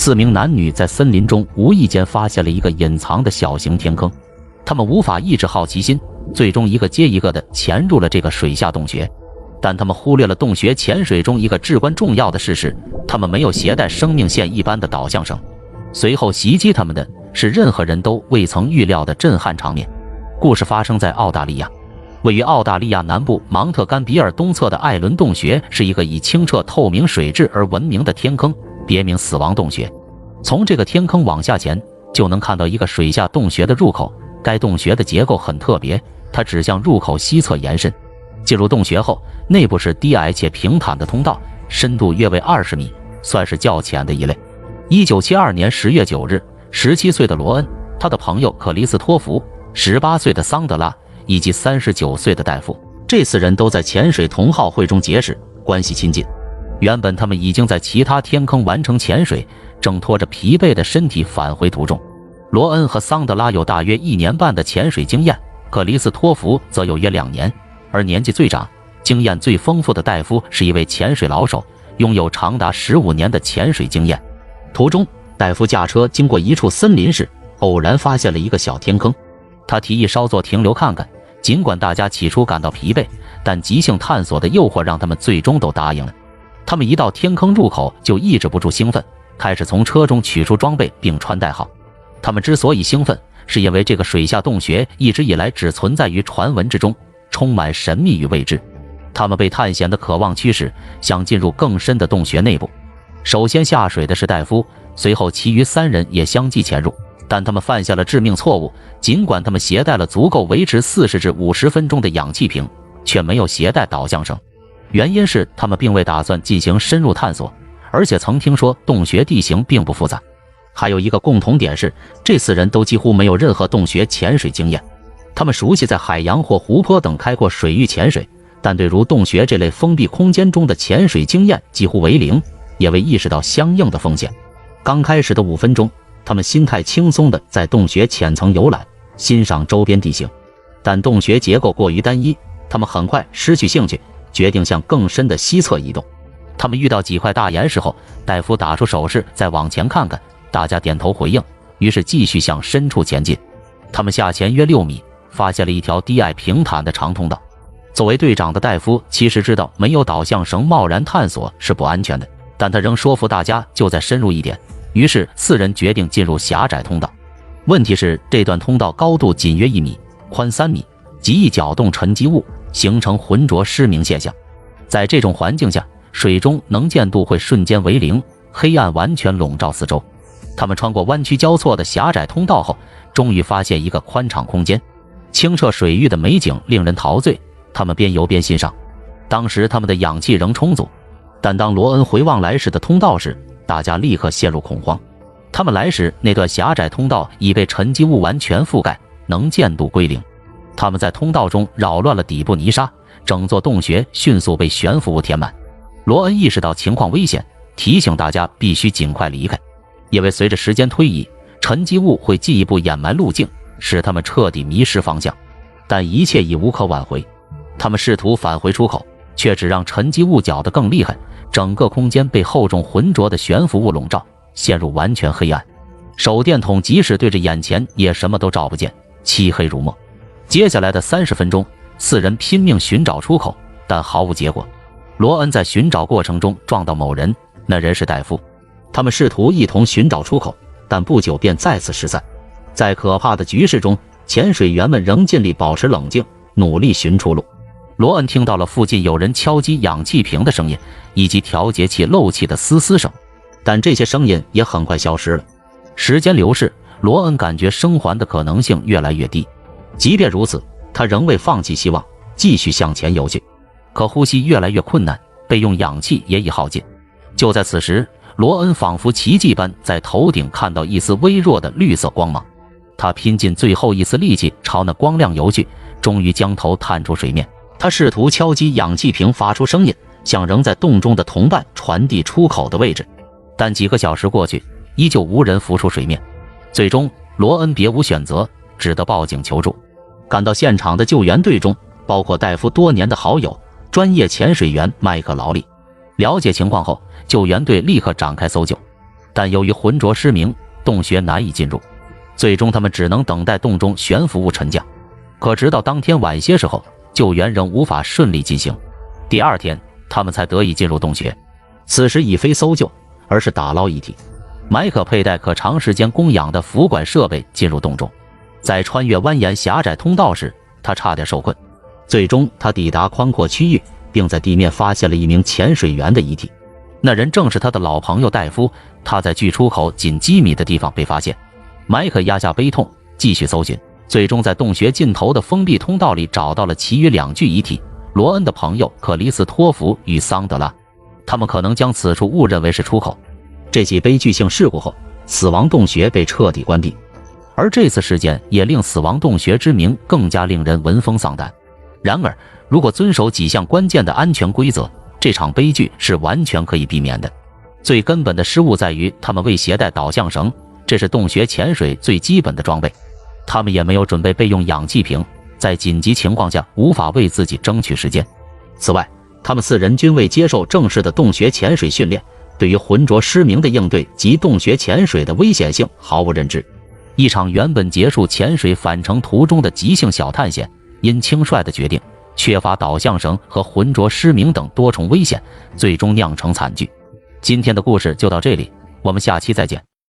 4名男女在森林中无意间发现了一个隐藏的小型天坑，他们无法抑制好奇心，最终一个接一个地潜入了这个水下洞穴。但他们忽略了洞穴潜水中一个至关重要的事实，他们没有携带生命线一般的导向绳。随后袭击他们的是任何人都未曾预料的震撼场面。故事发生在澳大利亚，位于澳大利亚南部芒特甘比尔东侧的艾伦洞穴是一个以清澈透明水质而闻名的天坑，别名死亡洞穴。从这个天坑往下潜，就能看到一个水下洞穴的入口。该洞穴的结构很特别，它指向入口西侧延伸。进入洞穴后，内部是低矮且平坦的通道，深度约为20米，算是较浅的一类。1972年10月9日，17岁的罗恩、他的朋友克里斯托弗、18岁的桑德拉以及39岁的戴夫，这4人都在潜水同好会中结识，关系亲近。原本他们已经在其他天坑完成潜水，正拖着疲惫的身体返回途中。罗恩和桑德拉有大约1年半的潜水经验，克里斯托弗则有约2年，而年纪最长、经验最丰富的戴夫是一位潜水老手，拥有长达15年的潜水经验。途中，戴夫驾车经过一处森林时，偶然发现了一个小天坑。他提议稍作停留看看，尽管大家起初感到疲惫，但即兴探索的诱惑让他们最终都答应了。他们一到天坑入口就抑制不住兴奋，开始从车中取出装备并穿戴好。他们之所以兴奋，是因为这个水下洞穴一直以来只存在于传闻之中，充满神秘与未知。他们被探险的渴望驱使，想进入更深的洞穴内部。首先下水的是戴夫，随后其余3人也相继潜入，但他们犯下了致命错误。尽管他们携带了足够维持40至50分钟的氧气瓶，却没有携带导向绳。原因是他们并未打算进行深入探索，而且曾听说洞穴地形并不复杂。还有一个共同点是，这4人都几乎没有任何洞穴潜水经验。他们熟悉在海洋或湖泊等开阔水域潜水，但对如洞穴这类封闭空间中的潜水经验几乎为零，也未意识到相应的风险。刚开始的5分钟，他们心态轻松地在洞穴浅层游览，欣赏周边地形。但洞穴结构过于单一，他们很快失去兴趣，决定向更深的西侧移动。他们遇到几块大岩石后，戴夫打出手势再往前看看，大家点头回应，于是继续向深处前进。他们下潜约6米，发现了一条低矮平坦的长通道。作为队长的戴夫其实知道没有导向绳贸然探索是不安全的，但他仍说服大家就再深入一点，于是4人决定进入狭窄通道。问题是这段通道高度仅约1米，宽3米，极易搅动沉积物，形成浑浊失明现象。在这种环境下，水中能见度会瞬间为0，黑暗完全笼罩四周。他们穿过弯曲交错的狭窄通道后，终于发现一个宽敞空间。清澈水域的美景令人陶醉，他们边游边欣赏。当时他们的氧气仍充足，但当罗恩回望来时的通道时，大家立刻陷入恐慌。他们来时那段狭窄通道已被沉积物完全覆盖，能见度归0。他们在通道中扰乱了底部泥沙，整座洞穴迅速被悬浮物填满。罗恩意识到情况危险，提醒大家必须尽快离开，因为随着时间推移，沉积物会进一步掩埋路径，使他们彻底迷失方向。但一切已无可挽回，他们试图返回出口，却只让沉积物搅得更厉害，整个空间被厚重浑浊的悬浮物笼罩，陷入完全黑暗。手电筒即使对着眼前也什么都照不见，漆黑如墨。接下来的30分钟，4人拼命寻找出口，但毫无结果。罗恩在寻找过程中撞到某人，那人是戴夫。他们试图一同寻找出口，但不久便再次失散。在可怕的局势中，潜水员们仍尽力保持冷静，努力寻出路。罗恩听到了附近有人敲击氧气瓶的声音，以及调节器漏气的嘶嘶声，但这些声音也很快消失了。时间流逝，罗恩感觉生还的可能性越来越低。即便如此，他仍未放弃希望，继续向前游去。可呼吸越来越困难，备用氧气也已耗尽。就在此时，罗恩仿佛奇迹般在头顶看到一丝微弱的绿色光芒。他拼尽最后一丝力气朝那光亮游去，终于将头探出水面。他试图敲击氧气瓶发出声音，向仍在洞中的同伴传递出口的位置。但几个小时过去，依旧无人浮出水面。最终，罗恩别无选择，只得报警求助。赶到现场的救援队中，包括戴夫多年的好友、专业潜水员麦克劳利。了解情况后，救援队立刻展开搜救。但由于浑浊失明，洞穴难以进入，最终他们只能等待洞中悬浮物沉降。可直到当天晚些时候，救援仍无法顺利进行。第二天，他们才得以进入洞穴。此时已非搜救，而是打捞遗体。麦克佩戴可长时间供氧的浮管设备进入洞中，在穿越蜿蜒狭窄通道时，他差点受困。最终，他抵达宽阔区域，并在地面发现了一名潜水员的遗体。那人正是他的老朋友戴夫，他在距出口仅几米的地方被发现。麦克压下悲痛，继续搜寻，最终在洞穴尽头的封闭通道里找到了其余2具遗体：罗恩的朋友克里斯托弗与桑德拉。他们可能将此处误认为是出口。这起悲剧性事故后，死亡洞穴被彻底关闭，而这次事件也令死亡洞穴之名更加令人闻风丧胆。然而，如果遵守几项关键的安全规则，这场悲剧是完全可以避免的。最根本的失误在于他们未携带导向绳，这是洞穴潜水最基本的装备。他们也没有准备备用氧气瓶，在紧急情况下无法为自己争取时间。此外，他们4人均未接受正式的洞穴潜水训练，对于浑浊失明的应对及洞穴潜水的危险性毫无认知。一场原本结束潜水返程途中的即兴小探险，因轻率的决定、缺乏导向绳和浑浊失明等多重危险，最终酿成惨剧。今天的故事就到这里，我们下期再见。